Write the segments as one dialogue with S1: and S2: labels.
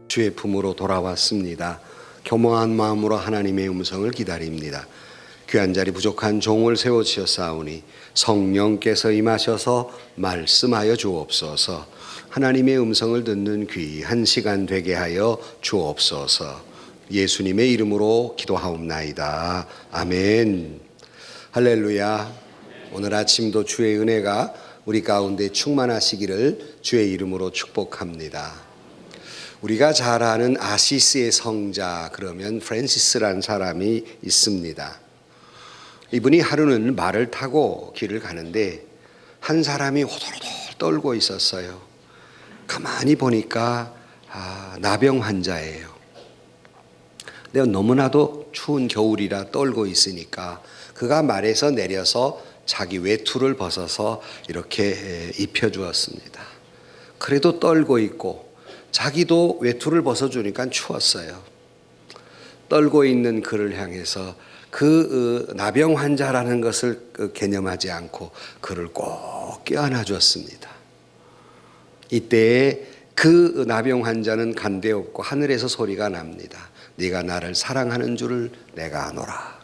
S1: 주의 품으로 돌아왔습니다. 겸허한 마음으로 하나님의 음성을 기다립니다. 귀한 자리 부족한 종을 세워주셨사오니 성령께서 임하셔서 말씀하여 주옵소서. 하나님의 음성을 듣는 귀한 시간 되게 하여 주옵소서. 예수님의 이름으로 기도하옵나이다. 아멘. 할렐루야. 오늘 아침도 주의 은혜가 우리 가운데 충만하시기를 주의 이름으로 축복합니다. 우리가 잘 아는 아시스의 성자 그러면 프랜시스라는 사람이 있습니다. 이분이 하루는 말을 타고 길을 가는데 한 사람이 호들호들 떨고 있었어요. 가만히 보니까 나병 환자예요. 근데 너무나도 추운 겨울이라 떨고 있으니까 그가 말에서 내려서 자기 외투를 벗어서 이렇게 입혀주었습니다. 그래도 떨고 있고 자기도 외투를 벗어주니까 추웠어요. 떨고 있는 그를 향해서 그 나병 환자라는 것을 개념하지 않고 그를 꼭 껴안아 줬습니다. 이때에 그 나병 환자는 간데없고 하늘에서 소리가 납니다. 네가 나를 사랑하는 줄을 내가 아노라.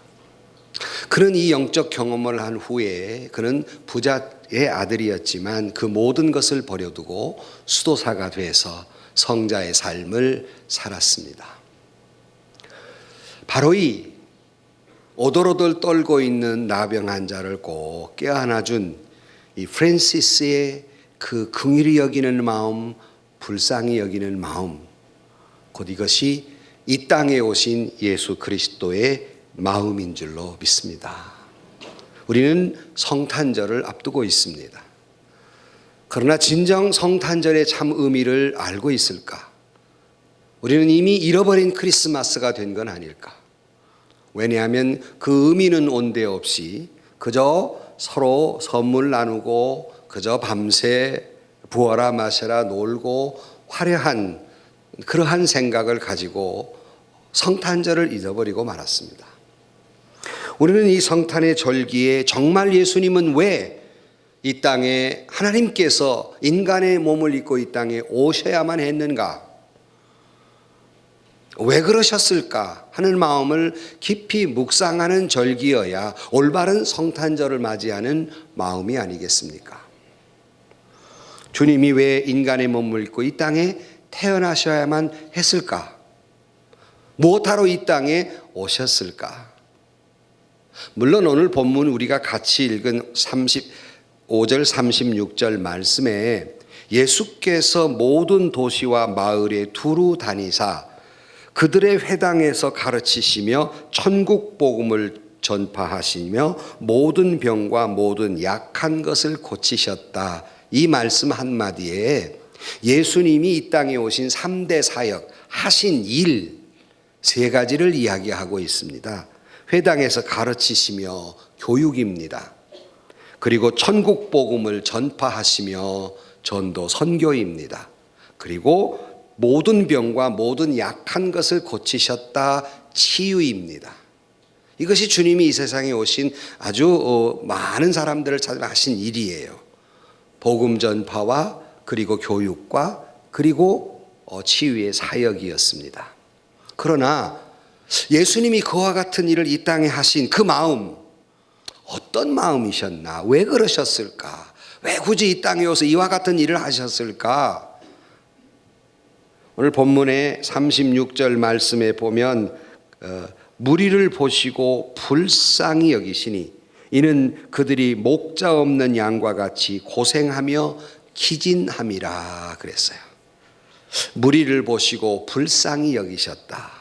S1: 그는 이 영적 경험을 한 후에 그는 부자의 아들이었지만 그 모든 것을 버려두고 수도사가 돼서 성자의 삶을 살았습니다. 바로 이 오돌오돌 떨고 있는 나병 환자를 꼭 껴안아준 이 프랜시스의 그 긍휼히 여기는 마음, 불쌍히 여기는 마음, 곧 이것이 이 땅에 오신 예수 그리스도의 마음인 줄로 믿습니다. 우리는 성탄절을 앞두고 있습니다. 그러나 진정 성탄절의 참 의미를 알고 있을까? 우리는 이미 잃어버린 크리스마스가 된 건 아닐까? 왜냐하면 그 의미는 온데 없이 그저 서로 선물 나누고 그저 밤새 부어라 마셔라 놀고 화려한 그러한 생각을 가지고 성탄절을 잊어버리고 말았습니다. 우리는 이 성탄의 절기에 정말 예수님은 왜 이 땅에 하나님께서 인간의 몸을 입고 이 땅에 오셔야만 했는가? 왜 그러셨을까 하는 마음을 깊이 묵상하는 절기여야 올바른 성탄절을 맞이하는 마음이 아니겠습니까? 주님이 왜 인간의 몸을 입고 이 땅에 태어나셔야만 했을까? 무엇하러 이 땅에 오셨을까? 물론 오늘 본문 우리가 같이 읽은 35절 36절 말씀에 예수께서 모든 도시와 마을에 두루 다니사 그들의 회당에서 가르치시며 천국 복음을 전파하시며 모든 병과 모든 약한 것을 고치셨다. 이 말씀 한마디에 예수님이 이 땅에 오신 3대 사역 하신 일 3가지를 이야기하고 있습니다. 회당에서 가르치시며 교육입니다. 그리고 천국 복음을 전파하시며 전도 선교입니다. 그리고 모든 병과 모든 약한 것을 고치셨다 치유입니다. 이것이 주님이 이 세상에 오신 아주 많은 사람들을 찾아 하신 일이에요. 복음 전파와 그리고 교육과 그리고 치유의 사역이었습니다. 그러나 예수님이 그와 같은 일을 이 땅에 하신 그 마음, 어떤 마음이셨나? 왜 그러셨을까? 왜 굳이 이 땅에 오서 이와 같은 일을 하셨을까? 오늘 본문의 36절 말씀에 보면 무리를 보시고 불쌍히 여기시니 이는 그들이 목자 없는 양과 같이 고생하며 기진함이라 그랬어요. 무리를 보시고 불쌍히 여기셨다.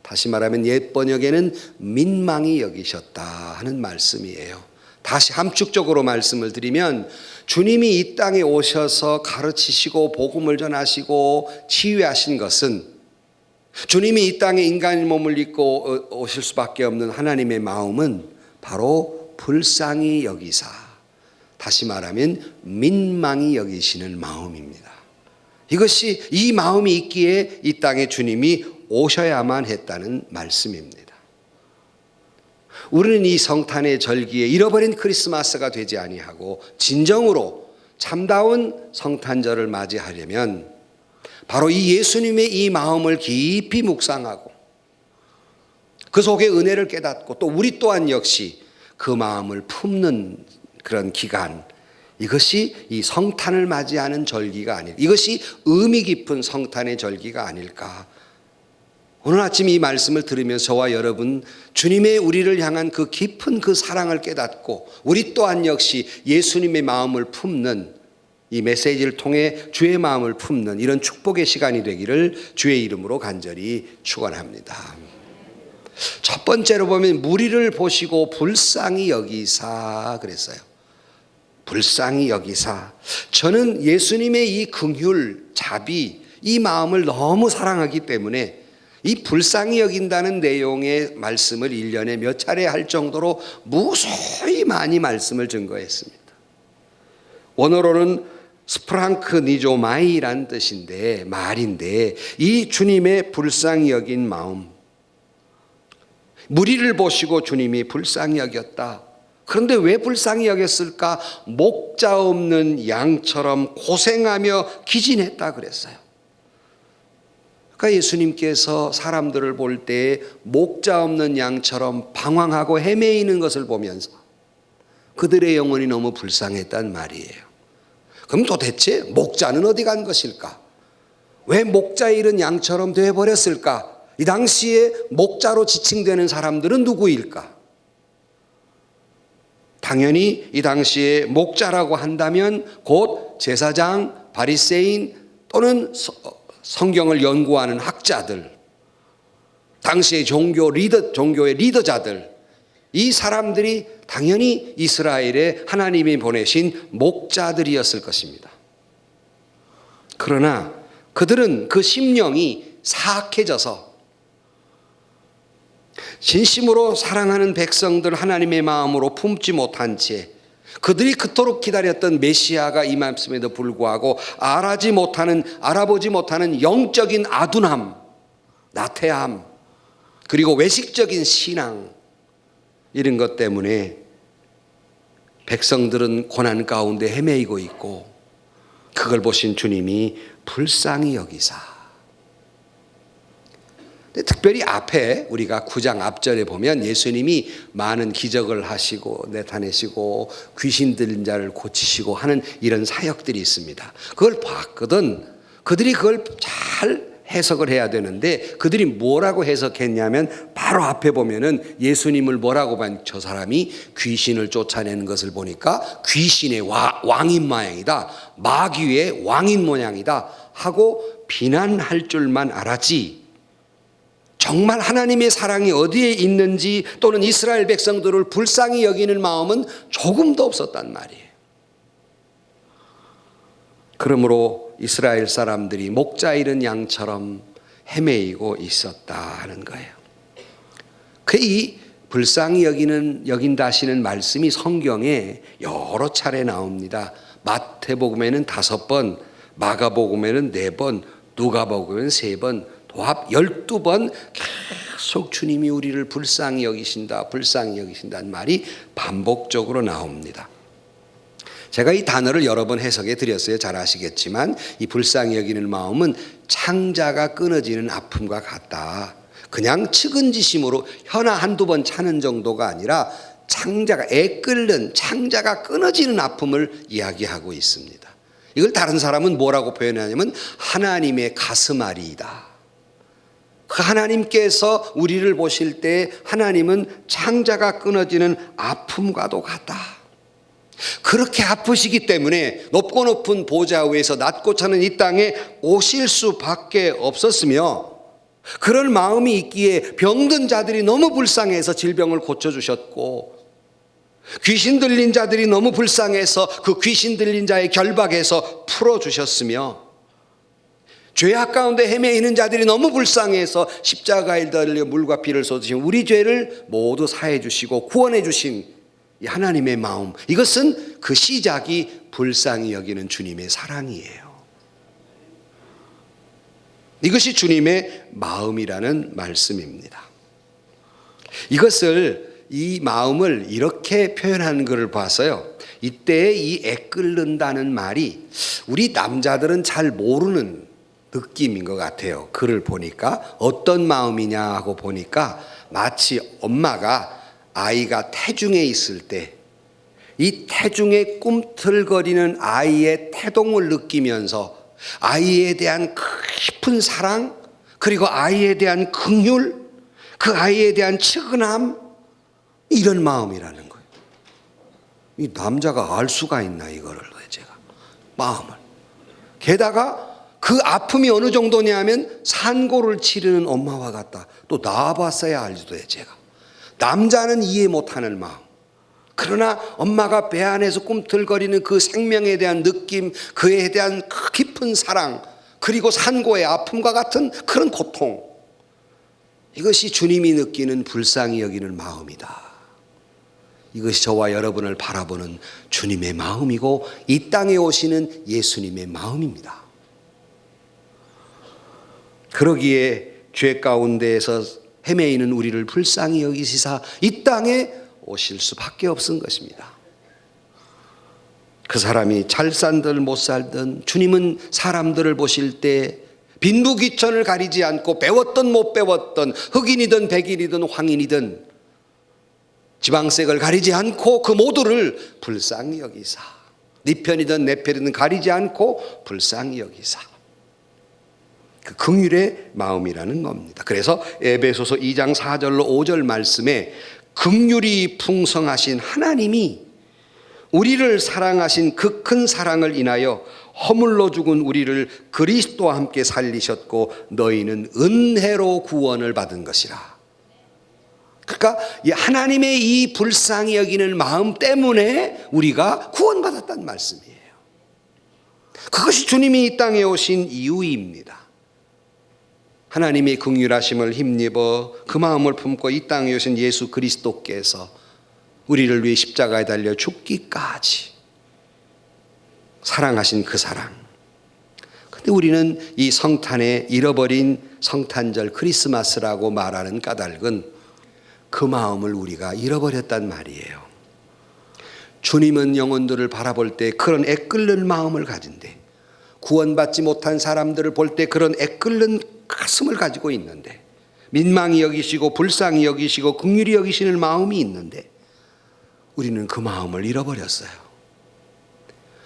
S1: 다시 말하면 옛 번역에는 민망히 여기셨다 하는 말씀이에요. 다시 함축적으로 말씀을 드리면 주님이 이 땅에 오셔서 가르치시고 복음을 전하시고 치유하신 것은 주님이 이 땅에 인간의 몸을 입고 오실 수밖에 없는 하나님의 마음은 바로 불쌍히 여기사, 다시 말하면 민망히 여기시는 마음입니다. 이것이 이 마음이 있기에 이 땅에 주님이 오셔야만 했다는 말씀입니다. 우리는 이 성탄의 절기에 잃어버린 크리스마스가 되지 아니하고 진정으로 참다운 성탄절을 맞이하려면 바로 이 예수님의 이 마음을 깊이 묵상하고 그 속에 은혜를 깨닫고 또 우리 또한 역시 그 마음을 품는 그런 기간, 이것이 이 성탄을 맞이하는 절기가 아닐까, 이것이 의미 깊은 성탄의 절기가 아닐까. 오늘 아침 이 말씀을 들으면서 저와 여러분 주님의 우리를 향한 그 깊은 그 사랑을 깨닫고 우리 또한 역시 예수님의 마음을 품는, 이 메시지를 통해 주의 마음을 품는 이런 축복의 시간이 되기를 주의 이름으로 간절히 축원합니다. 첫 번째로 보면 무리를 보시고 불쌍히 여기사 그랬어요. 불쌍히 여기사. 저는 예수님의 이 긍휼, 자비, 이 마음을 너무 사랑하기 때문에 이 불쌍히 여긴다는 내용의 말씀을 1년에 몇 차례 할 정도로 무수히 많이 말씀을 증거했습니다. 원어로는 스프랑크니조마이란 뜻인데, 말인데, 이 주님의 불쌍히 여긴 마음, 무리를 보시고 주님이 불쌍히 여겼다. 그런데 왜 불쌍히 여겼을까? 목자 없는 양처럼 고생하며 기진했다 그랬어요. 그러니까 예수님께서 사람들을 볼 때 목자 없는 양처럼 방황하고 헤매이는 것을 보면서 그들의 영혼이 너무 불쌍했단 말이에요. 그럼 도대체 목자는 어디 간 것일까? 왜 목자 잃은 양처럼 되어버렸을까? 이 당시에 목자로 지칭되는 사람들은 누구일까? 당연히 이 당시에 목자라고 한다면 곧 제사장, 바리새인 또는 성경을 연구하는 학자들, 당시의 종교의 리더자들, 이 사람들이 당연히 이스라엘에 하나님이 보내신 목자들이었을 것입니다. 그러나 그들은 그 심령이 사악해져서 진심으로 사랑하는 백성들 하나님의 마음으로 품지 못한 채 그들이 그토록 기다렸던 메시아가 임했음에도 불구하고 알아보지 못하는 영적인 아둔함, 나태함, 그리고 외식적인 신앙, 이런 것 때문에 백성들은 고난 가운데 헤매이고 있고 그걸 보신 주님이 불쌍히 여기사. 특별히 앞에 우리가 9장 앞절에 보면 예수님이 많은 기적을 하시고 나타내시고 귀신 들린 자를 고치시고 하는 이런 사역들이 있습니다. 그걸 봤거든. 그들이 그걸 잘 해석을 해야 되는데 그들이 뭐라고 해석했냐면 바로 앞에 보면은 예수님을 뭐라고 반, 저 사람이 귀신을 쫓아내는 것을 보니까 귀신의 왕인 모양이다, 마귀의 왕인 모양이다 하고 비난할 줄만 알았지, 정말 하나님의 사랑이 어디에 있는지 또는 이스라엘 백성들을 불쌍히 여기는 마음은 조금도 없었단 말이에요. 그러므로 이스라엘 사람들이 목자 잃은 양처럼 헤매이고 있었다 하는 거예요. 이 불쌍히 여긴다 하시는 말씀이 성경에 여러 차례 나옵니다. 마태복음에는 5번, 마가복음에는 4번, 누가복음에는 3번, 도합 12번 계속 주님이 우리를 불쌍히 여기신다, 불쌍히 여기신다는 말이 반복적으로 나옵니다. 제가 이 단어를 여러 번 해석해 드렸어요. 잘 아시겠지만 이 불쌍히 여기는 마음은 창자가 끊어지는 아픔과 같다. 그냥 측은지심으로 혀나 한두 번 차는 정도가 아니라 끓는 창자가 끊어지는 아픔을 이야기하고 있습니다. 이걸 다른 사람은 뭐라고 표현하냐면 하나님의 가슴앓이이다. 그 하나님께서 우리를 보실 때 하나님은 창자가 끊어지는 아픔과도 같다. 그렇게 아프시기 때문에 높고 높은 보좌 위에서 낮고 차는 이 땅에 오실 수밖에 없었으며, 그런 마음이 있기에 병든 자들이 너무 불쌍해서 질병을 고쳐주셨고, 귀신 들린 자들이 너무 불쌍해서 그 귀신 들린 자의 결박에서 풀어주셨으며, 죄악 가운데 헤매이는 자들이 너무 불쌍해서 십자가에 달려 물과 피를 쏟으신 우리 죄를 모두 사해 주시고 구원해 주신 이 하나님의 마음, 이것은 그 시작이 불쌍히 여기는 주님의 사랑이에요. 이것이 주님의 마음이라는 말씀입니다. 이 마음을 이렇게 표현하는 것을 봐서요, 이때 이 애끓는다는 말이 우리 남자들은 잘 모르는, 느낌인 것 같아요. 글을 보니까 어떤 마음이냐 하고 보니까 마치 엄마가 아이가 태중에 있을 때 이 태중에 꿈틀거리는 아이의 태동을 느끼면서 아이에 대한 깊은 사랑, 그리고 아이에 대한 긍휼, 그 아이에 대한 측은함, 이런 마음이라는 거예요. 이 남자가 알 수가 있나 이거를 제가 마음을. 게다가 그 아픔이 어느 정도냐면 산고를 치르는 엄마와 같다. 또 나와봤어야 알지도 제가. 남자는 이해 못하는 마음. 그러나 엄마가 배 안에서 꿈틀거리는 그 생명에 대한 느낌, 그에 대한 깊은 사랑, 그리고 산고의 아픔과 같은 그런 고통, 이것이 주님이 느끼는 불쌍히 여기는 마음이다. 이것이 저와 여러분을 바라보는 주님의 마음이고 이 땅에 오시는 예수님의 마음입니다. 그러기에 죄 가운데에서 헤매이는 우리를 불쌍히 여기시사 이 땅에 오실 수밖에 없은 것입니다. 그 사람이 잘 살든 못 살든 주님은 사람들을 보실 때 빈부귀천을 가리지 않고 배웠든 못 배웠든 흑인이든 백인이든 황인이든 지방색을 가리지 않고 그 모두를 불쌍히 여기사, 네 편이든 내 편이든 가리지 않고 불쌍히 여기사, 그 긍휼의 마음이라는 겁니다. 그래서 에베소서 2장 4절로 5절 말씀에 긍휼이 풍성하신 하나님이 우리를 사랑하신 그 큰 사랑을 인하여 허물로 죽은 우리를 그리스도와 함께 살리셨고 너희는 은혜로 구원을 받은 것이라. 그러니까 하나님의 이 불쌍히 여기는 마음 때문에 우리가 구원받았다는 말씀이에요. 그것이 주님이 이 땅에 오신 이유입니다. 하나님의 긍휼하심을 힘입어 그 마음을 품고 이 땅에 오신 예수 그리스도께서 우리를 위해 십자가에 달려 죽기까지 사랑하신 그 사랑. 그런데 우리는 이 성탄에 잃어버린 성탄절 크리스마스라고 말하는 까닭은 그 마음을 우리가 잃어버렸단 말이에요. 주님은 영혼들을 바라볼 때 그런 애끓는 마음을 가진대. 구원받지 못한 사람들을 볼 때 그런 애끓는 가슴을 가지고 있는데, 민망히 여기시고 불쌍히 여기시고 긍휼히 여기시는 마음이 있는데 우리는 그 마음을 잃어버렸어요.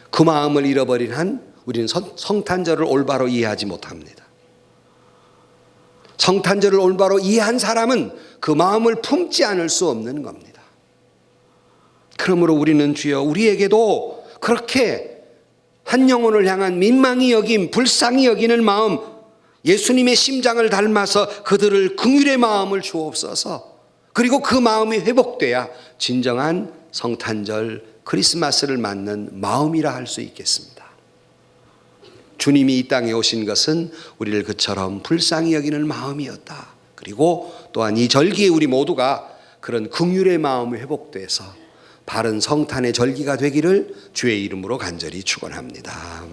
S1: 그 마음을 잃어버린 한 우리는 성탄절을 올바로 이해하지 못합니다. 성탄절을 올바로 이해한 사람은 그 마음을 품지 않을 수 없는 겁니다. 그러므로 우리는 주여 우리에게도 그렇게 한 영혼을 향한 민망히 여김, 불쌍히 여기는 마음, 예수님의 심장을 닮아서 그들을 긍휼의 마음을 주옵소서. 그리고 그 마음이 회복돼야 진정한 성탄절 크리스마스를 맞는 마음이라 할 수 있겠습니다. 주님이 이 땅에 오신 것은 우리를 그처럼 불쌍히 여기는 마음이었다. 그리고 또한 이 절기에 우리 모두가 그런 긍휼의 마음이 회복돼서 바른 성탄의 절기가 되기를 주의 이름으로 간절히 축원합니다.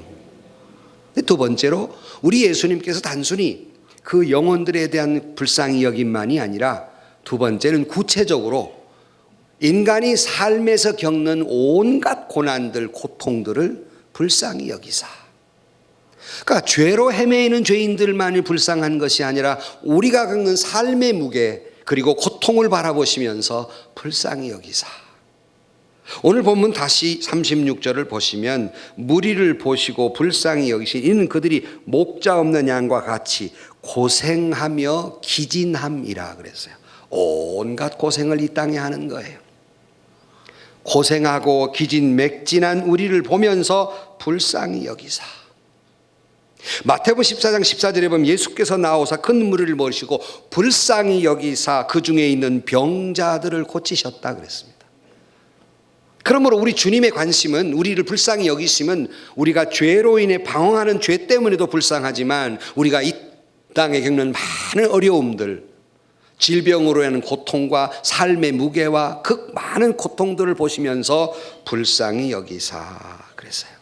S1: 두 번째로 우리 예수님께서 단순히 그 영혼들에 대한 불쌍히 여김만이 아니라 두 번째는 구체적으로 인간이 삶에서 겪는 온갖 고난들, 고통들을 불쌍히 여기사. 그러니까 죄로 헤매이는 죄인들만이 불쌍한 것이 아니라 우리가 겪는 삶의 무게 그리고 고통을 바라보시면서 불쌍히 여기사. 오늘 본문 다시 36절을 보시면 무리를 보시고 불쌍히 여기신 이는 그들이 목자 없는 양과 같이 고생하며 기진함이라 그랬어요. 온갖 고생을 이 땅에 하는 거예요. 고생하고 기진 맥진한 우리를 보면서 불쌍히 여기사. 마태복음 14장 14절에 보면 예수께서 나오사 큰 무리를 모시고 불쌍히 여기사 그 중에 있는 병자들을 고치셨다 그랬습니다. 그러므로 우리 주님의 관심은, 우리를 불쌍히 여기심은 우리가 죄로 인해 방황하는 죄 때문에도 불쌍하지만 우리가 이 땅에 겪는 많은 어려움들, 질병으로 인한 고통과 삶의 무게와 그 많은 고통들을 보시면서 불쌍히 여기사 그랬어요.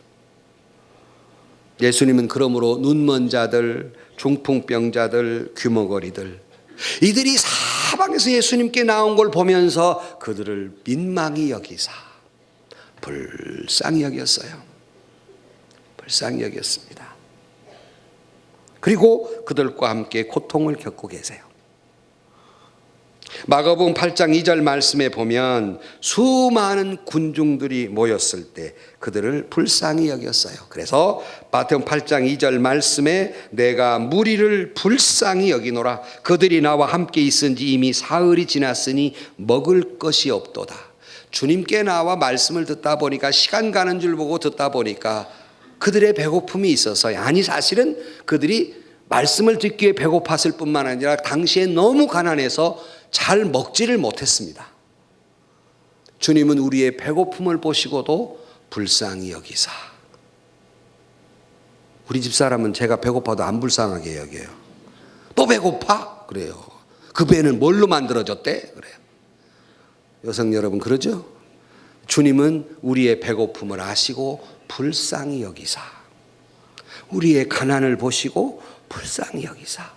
S1: 예수님은 그러므로 눈먼 자들, 중풍병자들, 귀머거리들, 이들이 사방에서 예수님께 나온 걸 보면서 그들을 민망히 여기사 불쌍히 여겼어요. 불쌍히 여겼습니다. 그리고 그들과 함께 고통을 겪고 계세요. 마가복음 8장 2절 말씀에 보면 수많은 군중들이 모였을 때 그들을 불쌍히 여겼어요. 그래서 마태복음 8장 2절 말씀에 내가 무리를 불쌍히 여기노라. 그들이 나와 함께 있은지 이미 사흘이 지났으니 먹을 것이 없도다. 주님께 나와 말씀을 듣다 보니까, 시간 가는 줄 보고 듣다 보니까 그들의 배고픔이 있어서요. 아니, 사실은 그들이 말씀을 듣기에 배고팠을 뿐만 아니라 당시에 너무 가난해서 잘 먹지를 못했습니다. 주님은 우리의 배고픔을 보시고도 불쌍히 여기사. 우리 집사람은 제가 배고파도 안 불쌍하게 여겨요. 또 배고파? 그래요. 그 배는 뭘로 만들어졌대? 그래요. 여성 여러분 그러죠? 주님은 우리의 배고픔을 아시고 불쌍히 여기사, 우리의 가난을 보시고 불쌍히 여기사.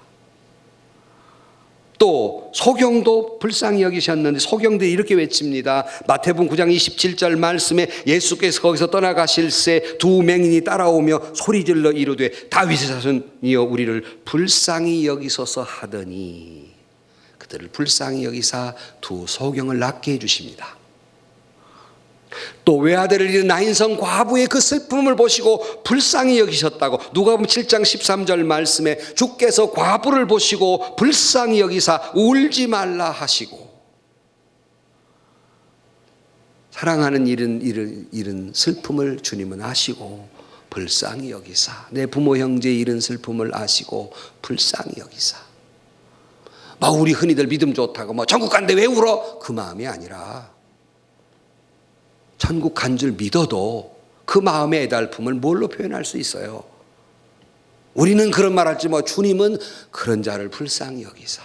S1: 또 소경도 불쌍히 여기셨는데 소경도 이렇게 외칩니다. 마태복음 9장 27절 말씀에 예수께서 거기서 떠나가실새 두 맹인이 따라오며 소리질러 이르되 다윗의 자손이여 우리를 불쌍히 여기소서 하더니, 그들을 불쌍히 여기사 두 소경을 낫게 해주십니다. 또 외아들을 잃은 나인성 과부의 그 슬픔을 보시고 불쌍히 여기셨다고 누가복음 7장 13절 말씀에 주께서 과부를 보시고 불쌍히 여기사 울지 말라 하시고, 사랑하는 잃은 슬픔을 주님은 아시고 불쌍히 여기사, 내 부모 형제 잃은 슬픔을 아시고 불쌍히 여기사. 우리 흔히들 믿음 좋다고 천국 간대 왜 울어? 그 마음이 아니라 천국 간 줄 믿어도 그 마음의 애달픔을 뭘로 표현할 수 있어요? 우리는 그런 말 할지 주님은 그런 자를 불쌍히 여기사,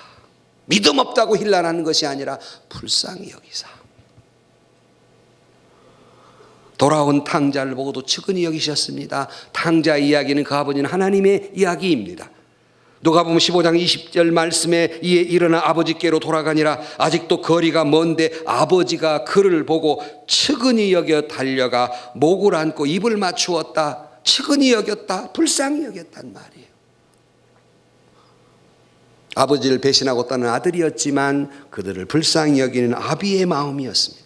S1: 믿음 없다고 힐난하는 것이 아니라 불쌍히 여기사. 돌아온 탕자를 보고도 측은히 여기셨습니다. 탕자 이야기는 그 아버지는 하나님의 이야기입니다. 누가복음 15장 20절 말씀에 이에 일어나 아버지께로 돌아가니라. 아직도 거리가 먼데 아버지가 그를 보고 측은히 여겨 달려가 목을 안고 입을 맞추었다. 측은히 여겼다, 불쌍히 여겼단 말이에요. 아버지를 배신하고 떠난 아들이었지만 그들을 불쌍히 여기는 아비의 마음이었습니다.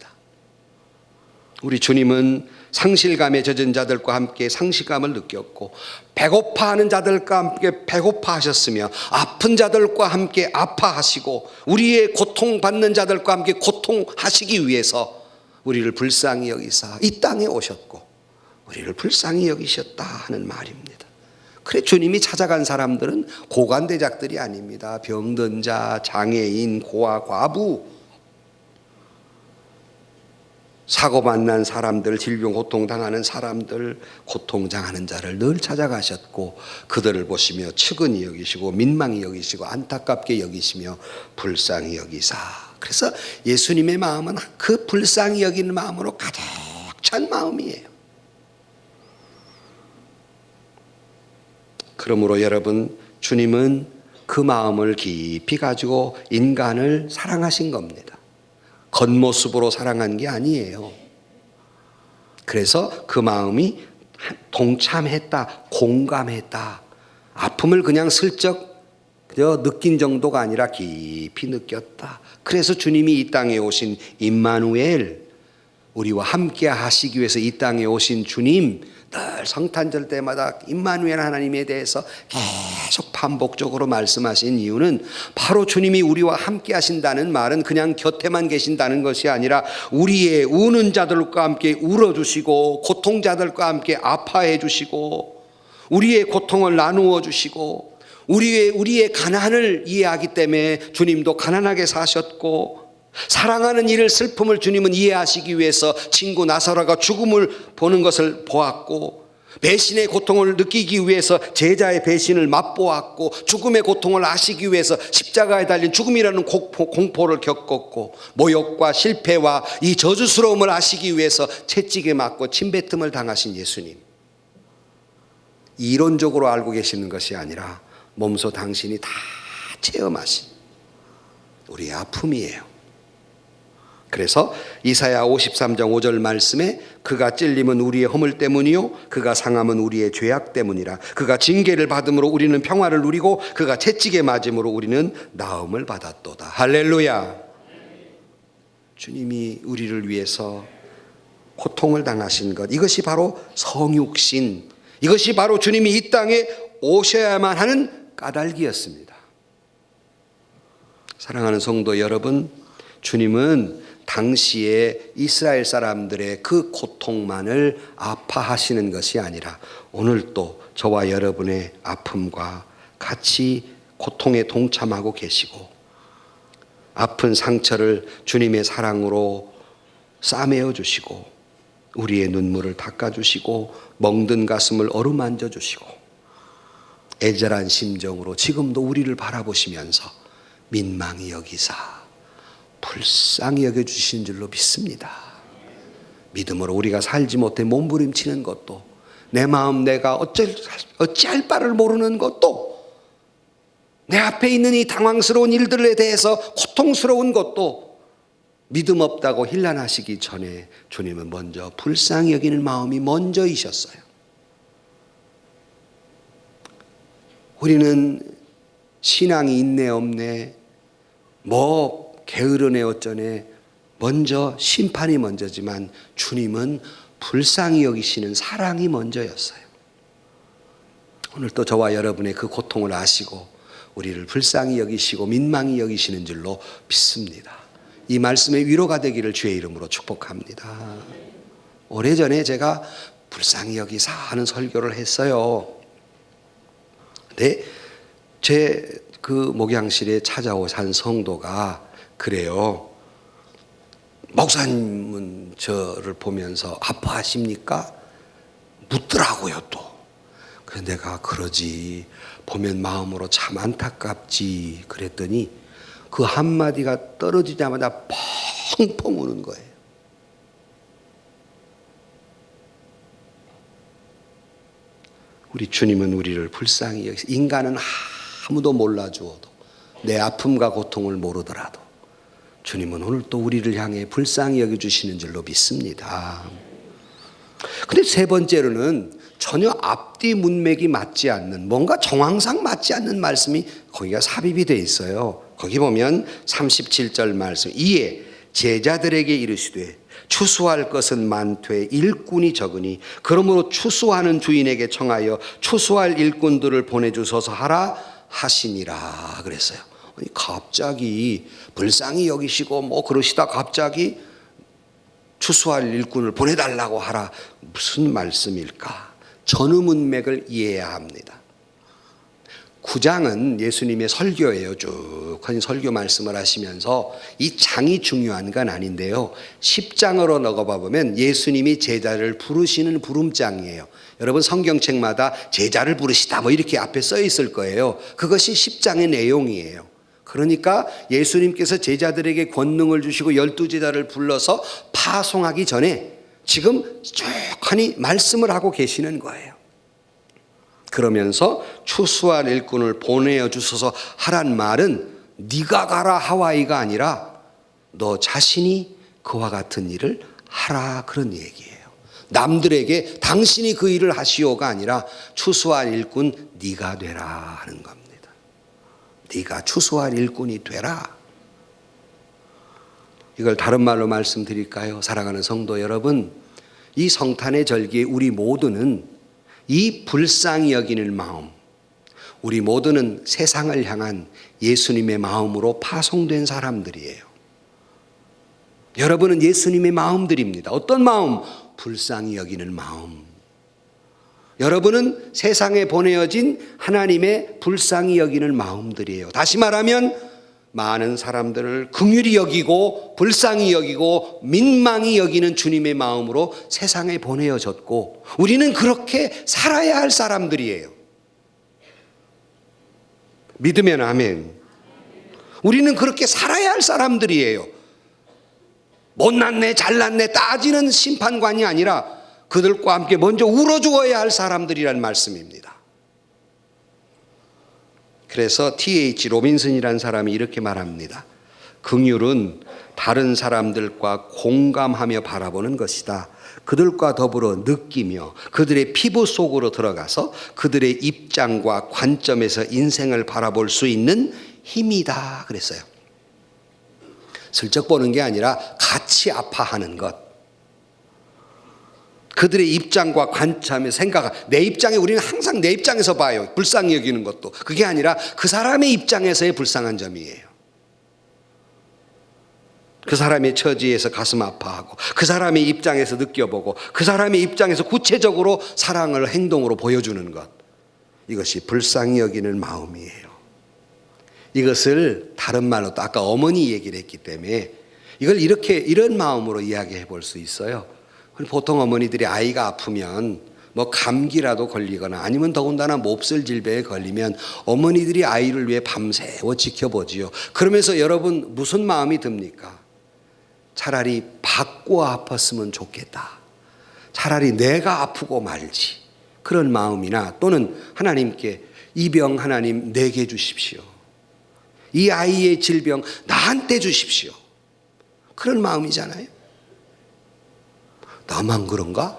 S1: 우리 주님은 상실감에 젖은 자들과 함께 상실감을 느꼈고, 배고파하는 자들과 함께 배고파하셨으며, 아픈 자들과 함께 아파하시고, 우리의 고통받는 자들과 함께 고통하시기 위해서 우리를 불쌍히 여기사 이 땅에 오셨고 우리를 불쌍히 여기셨다 하는 말입니다. 그래, 주님이 찾아간 사람들은 고관대작들이 아닙니다. 병든 자, 장애인, 고아, 과부, 사고 만난 사람들, 질병 고통당하는 사람들, 고통당하는 자를 늘 찾아가셨고 그들을 보시며 측은히 여기시고 민망히 여기시고 안타깝게 여기시며 불쌍히 여기사. 그래서 예수님의 마음은 그 불쌍히 여기는 마음으로 가득 찬 마음이에요. 그러므로 여러분, 주님은 그 마음을 깊이 가지고 인간을 사랑하신 겁니다. 겉모습으로 사랑한 게 아니에요. 그래서 그 마음이 동참했다, 공감했다. 아픔을 그냥 슬쩍 느낀 정도가 아니라 깊이 느꼈다. 그래서 주님이 이 땅에 오신 임마누엘, 우리와 함께 하시기 위해서 이 땅에 오신 주님, 늘 성탄절 때마다 임마누엘 하나님에 대해서 계속 반복적으로 말씀하신 이유는 바로 주님이 우리와 함께 하신다는 말은 그냥 곁에만 계신다는 것이 아니라 우리의 우는 자들과 함께 울어주시고 고통자들과 함께 아파해 주시고 우리의 고통을 나누어 주시고 우리의 가난을 이해하기 때문에 주님도 가난하게 사셨고, 사랑하는 이를 슬픔을 주님은 이해하시기 위해서 친구 나사로가 죽음을 보는 것을 보았고, 배신의 고통을 느끼기 위해서 제자의 배신을 맛보았고, 죽음의 고통을 아시기 위해서 십자가에 달린 죽음이라는 공포를 겪었고, 모욕과 실패와 이 저주스러움을 아시기 위해서 채찍에 맞고 침뱉음을 당하신 예수님, 이론적으로 알고 계시는 것이 아니라 몸소 당신이 다 체험하신 우리의 아픔이에요. 그래서 이사야 53장 5절 말씀에 그가 찔림은 우리의 허물 때문이요 그가 상함은 우리의 죄악 때문이라. 그가 징계를 받음으로 우리는 평화를 누리고 그가 채찍에 맞음으로 우리는 나음을 받았도다. 할렐루야. 주님이 우리를 위해서 고통을 당하신 것, 이것이 바로 성육신, 이것이 바로 주님이 이 땅에 오셔야만 하는 까닭이었습니다. 사랑하는 성도 여러분, 주님은 당시에 이스라엘 사람들의 그 고통만을 아파하시는 것이 아니라 오늘 또 저와 여러분의 아픔과 같이 고통에 동참하고 계시고, 아픈 상처를 주님의 사랑으로 싸매어 주시고 우리의 눈물을 닦아주시고 멍든 가슴을 어루만져 주시고 애절한 심정으로 지금도 우리를 바라보시면서 민망히 여기사 불쌍히 여겨주신 줄로 믿습니다. 믿음으로 우리가 살지 못해 몸부림치는 것도, 내 마음 내가 어찌할 바를 모르는 것도, 내 앞에 있는 이 당황스러운 일들에 대해서 고통스러운 것도 믿음 없다고 힐난하시기 전에 주님은 먼저 불쌍히 여기는 마음이 먼저이셨어요. 우리는 신앙이 있네 없네, 뭐 게으르네 어쩌네, 먼저 심판이 먼저지만 주님은 불쌍히 여기시는 사랑이 먼저였어요. 오늘 또 저와 여러분의 그 고통을 아시고 우리를 불쌍히 여기시고 민망히 여기시는 줄로 믿습니다. 이 말씀의 위로가 되기를 주의 이름으로 축복합니다. 오래전에 제가 불쌍히 여기사 하는 설교를 했어요. 근데 제 그 목양실에 찾아오신 성도가 그래요. 목사님은 저를 보면서 아파하십니까? 묻더라고요 또. 그래서 내가 그러지, 보면 마음으로 참 안타깝지 그랬더니 그 한마디가 떨어지자마자 펑펑 우는 거예요. 우리 주님은 우리를 불쌍히 여기서, 인간은 아무도 몰라주어도 내 아픔과 고통을 모르더라도 주님은 오늘 또 우리를 향해 불쌍히 여겨주시는 줄로 믿습니다. 근데 세 번째로는 전혀 앞뒤 문맥이 맞지 않는, 뭔가 정황상 맞지 않는 말씀이 거기가 삽입이 되어 있어요. 거기 보면 37절 말씀, 이에 제자들에게 이르시되 추수할 것은 많되 일꾼이 적으니 그러므로 추수하는 주인에게 청하여 추수할 일꾼들을 보내주소서 하라 하시니라 그랬어요. 갑자기 불쌍히 여기시고 뭐 그러시다 갑자기 추수할 일꾼을 보내달라고 하라, 무슨 말씀일까? 전후문맥을 이해해야 합니다. 9장은 예수님의 설교예요. 쭉 설교 말씀을 하시면서 이 장이 중요한 건 아닌데요, 10장으로 넘어가 보면 예수님이 제자를 부르시는 부름장이에요. 여러분 성경책마다 제자를 부르시다 뭐 이렇게 앞에 써 있을 거예요. 그것이 10장의 내용이에요. 그러니까 예수님께서 제자들에게 권능을 주시고 12제자를 불러서 파송하기 전에 지금 쭉 말씀을 하고 계시는 거예요. 그러면서 추수할 일꾼을 보내어 주소서 하란 말은 네가 가라 하와이가 아니라 너 자신이 그와 같은 일을 하라, 그런 얘기예요. 남들에게 당신이 그 일을 하시오가 아니라 추수할 일꾼 네가 되라 하는 겁니다. 네가 추수할 일꾼이 되라. 이걸 다른 말로 말씀드릴까요? 사랑하는 성도 여러분, 이 성탄의 절기에 우리 모두는 이 불쌍히 여기는 마음, 우리 모두는 세상을 향한 예수님의 마음으로 파송된 사람들이에요. 여러분은 예수님의 마음들입니다. 어떤 마음? 불쌍히 여기는 마음. 여러분은 세상에 보내어진 하나님의 불쌍히 여기는 마음들이에요. 다시 말하면 많은 사람들을 긍휼히 여기고 불쌍히 여기고 민망히 여기는 주님의 마음으로 세상에 보내어졌고, 우리는 그렇게 살아야 할 사람들이에요. 믿으면 아멘. 우리는 그렇게 살아야 할 사람들이에요. 못났네 잘났네 따지는 심판관이 아니라 그들과 함께 먼저 울어주어야 할 사람들이란 말씀입니다. 그래서 T.H. 로빈슨이라는 사람이 이렇게 말합니다. 긍휼은 다른 사람들과 공감하며 바라보는 것이다. 그들과 더불어 느끼며 그들의 피부 속으로 들어가서 그들의 입장과 관점에서 인생을 바라볼 수 있는 힘이다 그랬어요. 슬쩍 보는 게 아니라 같이 아파하는 것. 그들의 입장과 관점의 생각, 내 입장에 우리는 항상 내 입장에서 봐요. 불쌍히 여기는 것도. 그게 아니라 그 사람의 입장에서의 불쌍한 점이에요. 그 사람의 처지에서 가슴 아파하고 그 사람의 입장에서 느껴보고 그 사람의 입장에서 구체적으로 사랑을 행동으로 보여주는 것. 이것이 불쌍히 여기는 마음이에요. 이것을 다른 말로 또 아까 어머니 얘기를 했기 때문에 이걸 이런 마음으로 이야기해 볼 수 있어요. 보통 어머니들이 아이가 아프면 뭐 감기라도 걸리거나 아니면 더군다나 몹쓸 질병에 걸리면 어머니들이 아이를 위해 밤새워 지켜보지요. 그러면서 여러분 무슨 마음이 듭니까? 차라리 받고 아팠으면 좋겠다. 차라리 내가 아프고 말지. 그런 마음이나 또는 하나님께 이 병 하나님 내게 주십시오. 이 아이의 질병 나한테 주십시오. 그런 마음이잖아요. 나만 그런가?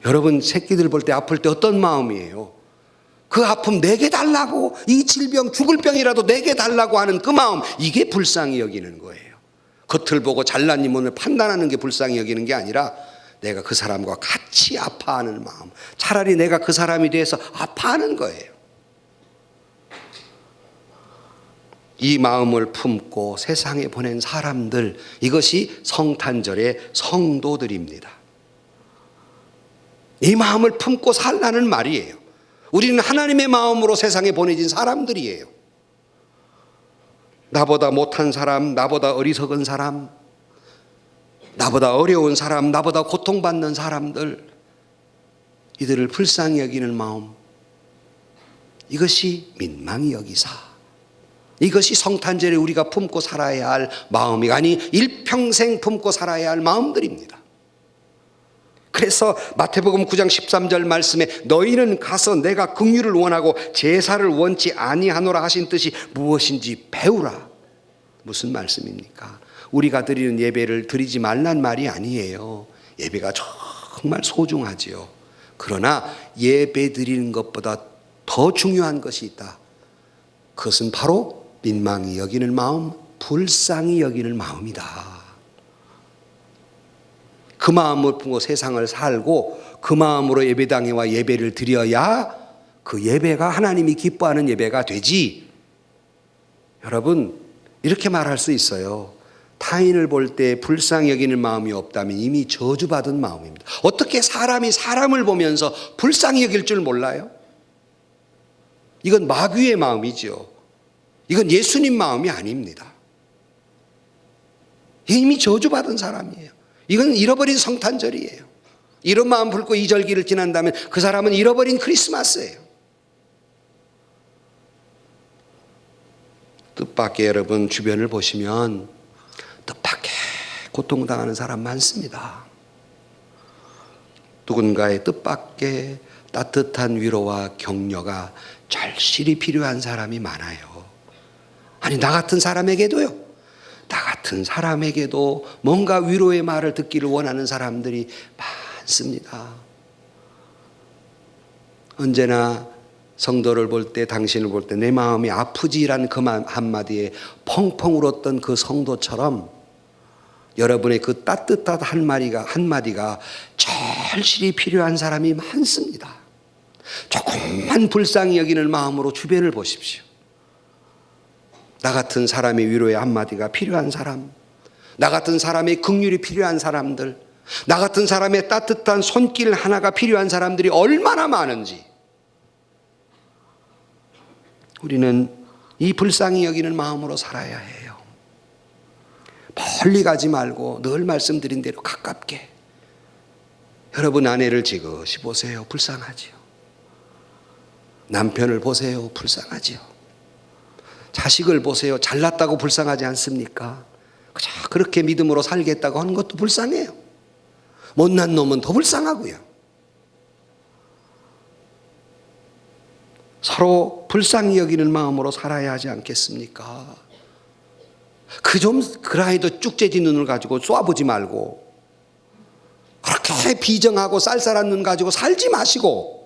S1: 여러분 새끼들 볼 때 아플 때 어떤 마음이에요? 그 아픔 내게 달라고, 이 질병 죽을 병이라도 내게 달라고 하는 그 마음, 이게 불쌍히 여기는 거예요. 겉을 보고 잘난 이문을 판단하는 게 불쌍히 여기는 게 아니라 내가 그 사람과 같이 아파하는 마음, 차라리 내가 그 사람이 돼서 아파하는 거예요. 이 마음을 품고 세상에 보낸 사람들, 이것이 성탄절의 성도들입니다. 이 마음을 품고 살라는 말이에요. 우리는 하나님의 마음으로 세상에 보내진 사람들이에요. 나보다 못한 사람, 나보다 어리석은 사람, 나보다 어려운 사람, 나보다 고통받는 사람들, 이들을 불쌍히 여기는 마음, 이것이 민망히 여기사, 이것이 성탄절에 우리가 품고 살아야 할 마음이 아니 일평생 품고 살아야 할 마음들입니다. 그래서 마태복음 9장 13절 말씀에 너희는 가서 내가 긍휼을 원하고 제사를 원치 아니하노라 하신 뜻이 무엇인지 배우라. 무슨 말씀입니까? 우리가 드리는 예배를 드리지 말란 말이 아니에요. 예배가 정말 소중하지요. 그러나 예배 드리는 것보다 더 중요한 것이 있다. 그것은 바로 민망히 여기는 마음, 불쌍히 여기는 마음이다. 그 마음을 품고 세상을 살고 그 마음으로 예배당에 와 예배를 드려야 그 예배가 하나님이 기뻐하는 예배가 되지. 여러분 이렇게 말할 수 있어요. 타인을 볼 때 불쌍히 여기는 마음이 없다면 이미 저주받은 마음입니다. 어떻게 사람이 사람을 보면서 불쌍히 여길 줄 몰라요? 이건 마귀의 마음이죠. 이건 예수님 마음이 아닙니다. 이미 저주받은 사람이에요. 이건 잃어버린 성탄절이에요. 이런 마음 품고 이 절기를 지난다면 그 사람은 잃어버린 크리스마스예요. 뜻밖의 여러분 주변을 보시면 뜻밖의 고통당하는 사람 많습니다. 누군가의 뜻밖의 따뜻한 위로와 격려가 절실히 필요한 사람이 많아요. 아니 나 같은 사람에게도요. 나 같은 사람에게도 뭔가 위로의 말을 듣기를 원하는 사람들이 많습니다. 언제나 성도를 볼 때, 당신을 볼 때 내 마음이 아프지라는 그 한마디에 펑펑 울었던 그 성도처럼 여러분의 그 따뜻한 한마디가 절실히 필요한 사람이 많습니다. 조금만 불쌍히 여기는 마음으로 주변을 보십시오. 나 같은 사람의 위로의 한마디가 필요한 사람, 나 같은 사람의 긍휼이 필요한 사람들, 나 같은 사람의 따뜻한 손길 하나가 필요한 사람들이 얼마나 많은지 우리는 이 불쌍히 여기는 마음으로 살아야 해요. 멀리 가지 말고 늘 말씀드린 대로 가깝게. 여러분 아내를 지그시 보세요. 불쌍하지요. 남편을 보세요. 불쌍하지요. 자식을 보세요. 잘났다고 불쌍하지 않습니까? 그렇게 믿음으로 살겠다고 하는 것도 불쌍해요. 못난 놈은 더 불쌍하고요. 서로 불쌍히 여기는 마음으로 살아야 하지 않겠습니까? 그라이도 쭉재진 눈을 가지고 쏘아보지 말고, 그렇게 비정하고 쌀쌀한 눈 가지고 살지 마시고,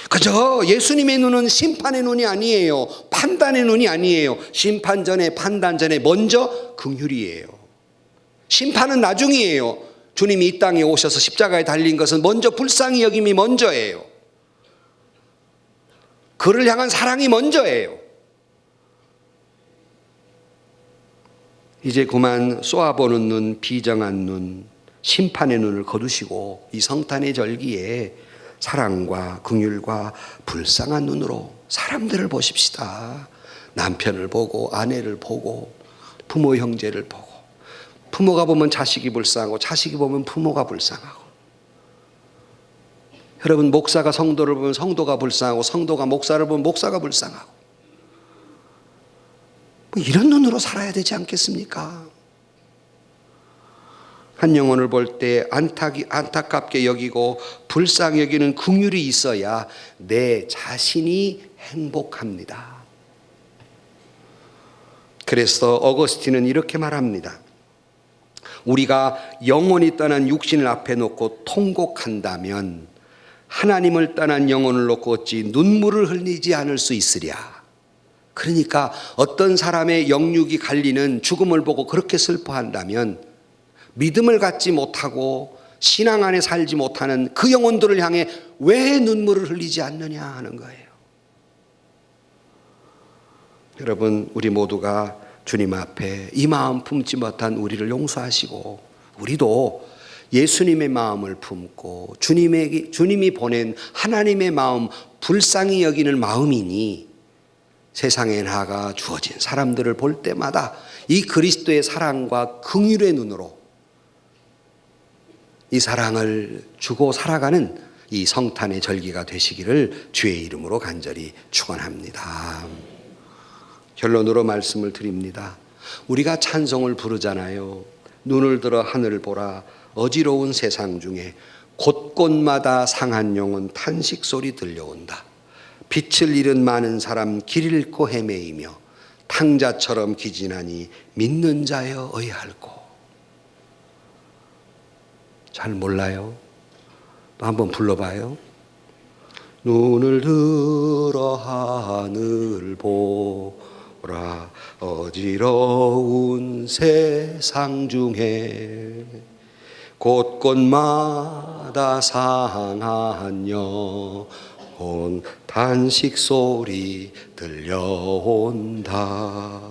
S1: 그저 예수님의 눈은 심판의 눈이 아니에요. 판단의 눈이 아니에요. 심판 전에, 판단 전에 먼저 긍휼이에요. 심판은 나중이에요. 주님이 이 땅에 오셔서 십자가에 달린 것은 먼저 불쌍히 여김이 먼저예요. 그를 향한 사랑이 먼저예요. 이제 그만 쏘아보는 눈, 비정한 눈, 심판의 눈을 거두시고 이 성탄의 절기에 사랑과 긍휼과 불쌍한 눈으로 사람들을 보십시다. 남편을 보고, 아내를 보고, 부모 형제를 보고, 부모가 보면 자식이 불쌍하고, 자식이 보면 부모가 불쌍하고, 여러분, 목사가 성도를 보면 성도가 불쌍하고, 성도가 목사를 보면 목사가 불쌍하고, 뭐 이런 눈으로 살아야 되지 않겠습니까? 한 영혼을 볼 때 안타깝게 여기고 불쌍히 여기는 긍휼이 있어야 내 자신이 행복합니다. 그래서 어거스틴은 이렇게 말합니다. 우리가 영원히 떠난 육신을 앞에 놓고 통곡한다면 하나님을 떠난 영혼을 놓고 어찌 눈물을 흘리지 않을 수 있으랴. 그러니까 어떤 사람의 영육이 갈리는 죽음을 보고 그렇게 슬퍼한다면 믿음을 갖지 못하고 신앙 안에 살지 못하는 그 영혼들을 향해 왜 눈물을 흘리지 않느냐 하는 거예요. 여러분, 우리 모두가 주님 앞에 이 마음 품지 못한 우리를 용서하시고, 우리도 예수님의 마음을 품고 주님이 보낸 하나님의 마음, 불쌍히 여기는 마음이니 세상에 나가 주어진 사람들을 볼 때마다 이 그리스도의 사랑과 긍휼의 눈으로 이 사랑을 주고 살아가는 이 성탄의 절기가 되시기를 주의 이름으로 간절히 축원합니다. 결론으로 말씀을 드립니다. 우리가 찬송을 부르잖아요. 눈을 들어 하늘을 보라. 어지러운 세상 중에 곳곳마다 상한 영혼 탄식 소리 들려온다. 빛을 잃은 많은 사람 길 잃고 헤매이며 탕자처럼 기진하니 믿는 자여 의할고. 잘 몰라요? 또 한번 불러봐요. 눈을 들어 하늘 보라. 어지러운 세상 중에 곳곳마다 상한 영혼 탄식 소리 들려온다.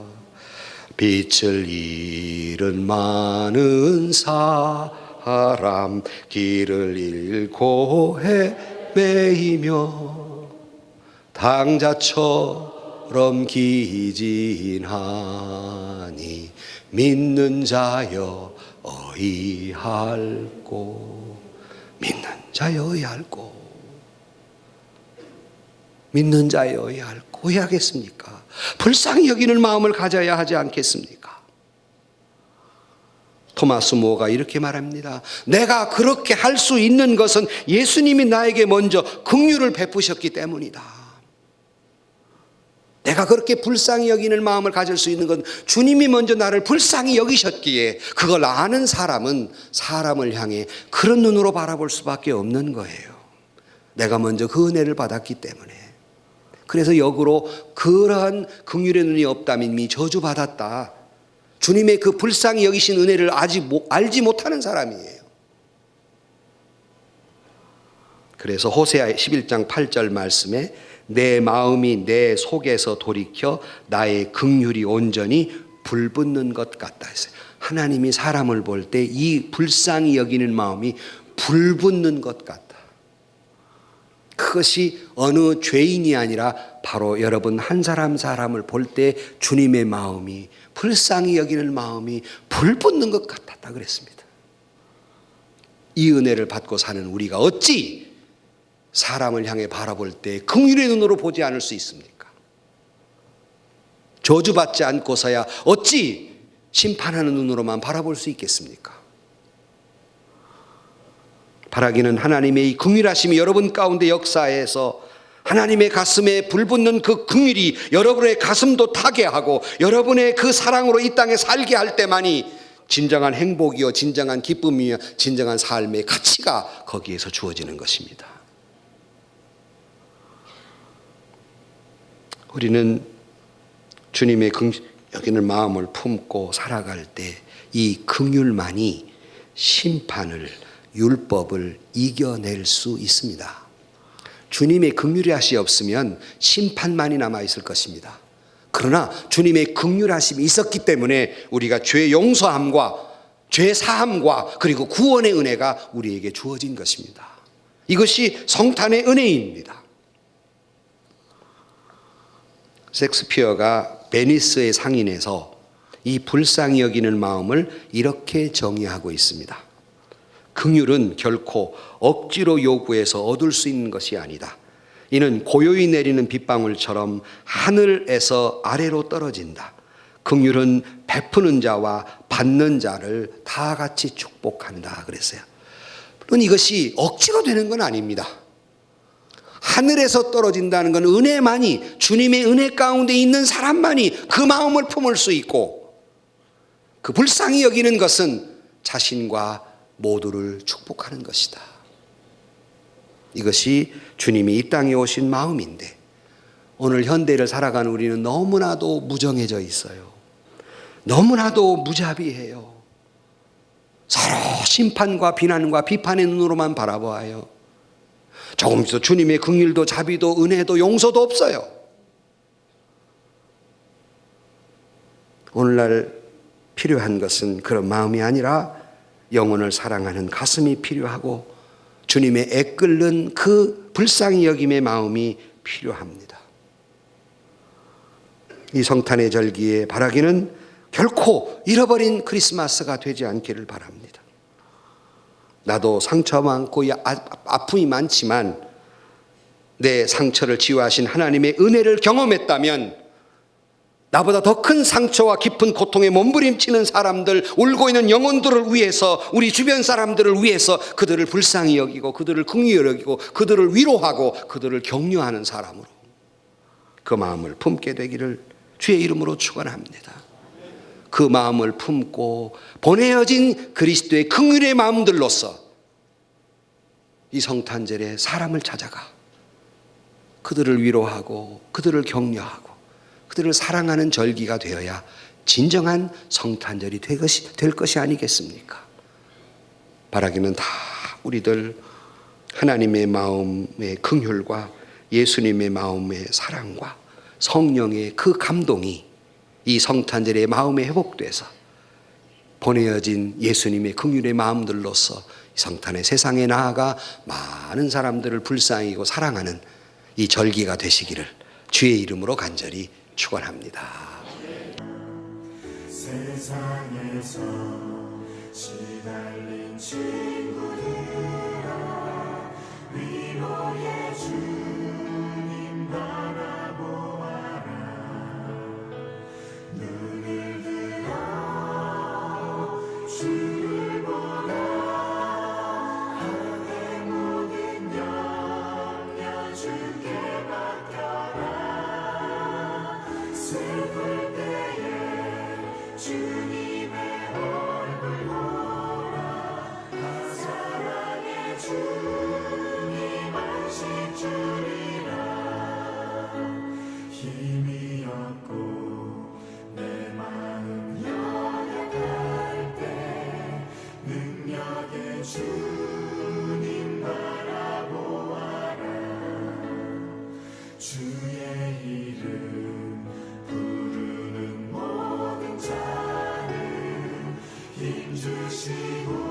S1: 빛을 잃은 많은 사람 길을 잃고 헤매이며 당자처럼 기진하니 믿는 자여 의할고. 믿는 자여 의할고. 믿는 자여 의할고. 왜 하겠습니까? 불쌍히 여기는 마음을 가져야 하지 않겠습니까? 토마스 모가 이렇게 말합니다. 내가 그렇게 할 수 있는 것은 예수님이 나에게 먼저 긍휼을 베푸셨기 때문이다. 내가 그렇게 불쌍히 여기는 마음을 가질 수 있는 건 주님이 먼저 나를 불쌍히 여기셨기에 그걸 아는 사람은 사람을 향해 그런 눈으로 바라볼 수밖에 없는 거예요. 내가 먼저 그 은혜를 받았기 때문에. 그래서 역으로 그러한 긍휼의 눈이 없다면 이미 저주받았다. 주님의 그 불쌍히 여기신 은혜를 아직 알지 못하는 사람이에요. 그래서 호세아 11장 8절 말씀에 내 마음이 내 속에서 돌이켜 나의 긍휼이 온전히 불붙는 것 같다 했어요. 하나님이 사람을 볼 때 이 불쌍히 여기는 마음이 불붙는 것 같다. 그것이 어느 죄인이 아니라 바로 여러분 한 사람 사람을 볼 때 주님의 마음이, 불쌍히 여기는 마음이 불붙는 것 같았다 그랬습니다. 이 은혜를 받고 사는 우리가 어찌 사람을 향해 바라볼 때 긍휼의 눈으로 보지 않을 수 있습니까? 저주받지 않고서야 어찌 심판하는 눈으로만 바라볼 수 있겠습니까? 바라기는 하나님의 이 긍휼하심이 여러분 가운데 역사해서 하나님의 가슴에 불붙는 그 긍휼이 여러분의 가슴도 타게 하고 여러분의 그 사랑으로 이 땅에 살게 할 때만이 진정한 행복이요, 진정한 기쁨이요, 진정한 삶의 가치가 거기에서 주어지는 것입니다. 우리는 주님의 여기는 마음을 품고 살아갈 때 이 긍휼만이 심판을, 율법을 이겨낼 수 있습니다. 주님의 긍휼하심이 없으면 심판만이 남아 있을 것입니다. 그러나 주님의 긍휼하심이 있었기 때문에 우리가 죄 용서함과 죄 사함과 그리고 구원의 은혜가 우리에게 주어진 것입니다. 이것이 성탄의 은혜입니다. 셰익스피어가 베니스의 상인에서 이 불쌍히 여기는 마음을 이렇게 정의하고 있습니다. 긍휼은 결코 억지로 요구해서 얻을 수 있는 것이 아니다. 이는 고요히 내리는 빗방울처럼 하늘에서 아래로 떨어진다. 긍휼은 베푸는 자와 받는 자를 다 같이 축복한다 그랬어요. 물론 이것이 억지로 되는 건 아닙니다. 하늘에서 떨어진다는 건 은혜만이, 주님의 은혜 가운데 있는 사람만이 그 마음을 품을 수 있고, 그 불쌍히 여기는 것은 자신과 모두를 축복하는 것이다. 이것이 주님이 이 땅에 오신 마음인데, 오늘 현대를 살아가는 우리는 너무나도 무정해져 있어요. 너무나도 무자비해요. 서로 심판과 비난과 비판의 눈으로만 바라보아요. 조금 더 주님의 긍휼도 자비도 은혜도 용서도 없어요. 오늘날 필요한 것은 그런 마음이 아니라 영혼을 사랑하는 가슴이 필요하고 주님의 애끓는 그 불쌍히 여김의 마음이 필요합니다. 이 성탄의 절기에 바라기는 결코 잃어버린 크리스마스가 되지 않기를 바랍니다. 나도 상처 많고 아픔이 많지만 내 상처를 치유하신 하나님의 은혜를 경험했다면 나보다 더 큰 상처와 깊은 고통에 몸부림치는 사람들, 울고 있는 영혼들을 위해서, 우리 주변 사람들을 위해서 그들을 불쌍히 여기고 그들을 긍휼히 여기고 그들을 위로하고 그들을 격려하는 사람으로 그 마음을 품게 되기를 주의 이름으로 축원합니다. 그 마음을 품고 보내어진 그리스도의 긍휼의 마음들로서 이 성탄절에 사람을 찾아가 그들을 위로하고 그들을 격려하고 그들을 사랑하는 절기가 되어야 진정한 성탄절이 될 것이 아니겠습니까? 바라기는 다 우리들 하나님의 마음의 긍휼과 예수님의 마음의 사랑과 성령의 그 감동이 이 성탄절의 마음에 회복돼서 보내어진 예수님의 긍휼의 마음들로서 성탄의 세상에 나아가 많은 사람들을 불쌍히 여기고 사랑하는 이 절기가 되시기를 주의 이름으로 간절히 축원합니다.
S2: 세상에서 시달린 친구들아 위로의 주님 바라보아라. 눈을 들어 주를 보라. 하늘의 모든 영역 주께 맡겨라. 슬플 때에 주님의 얼굴 보라. 사랑의 주님 안식 주리라. 힘이 없고 내 마음 연약할 때 능력의 주님 바라보아라. 주의 이름 부르는 모든 자는 힘주시고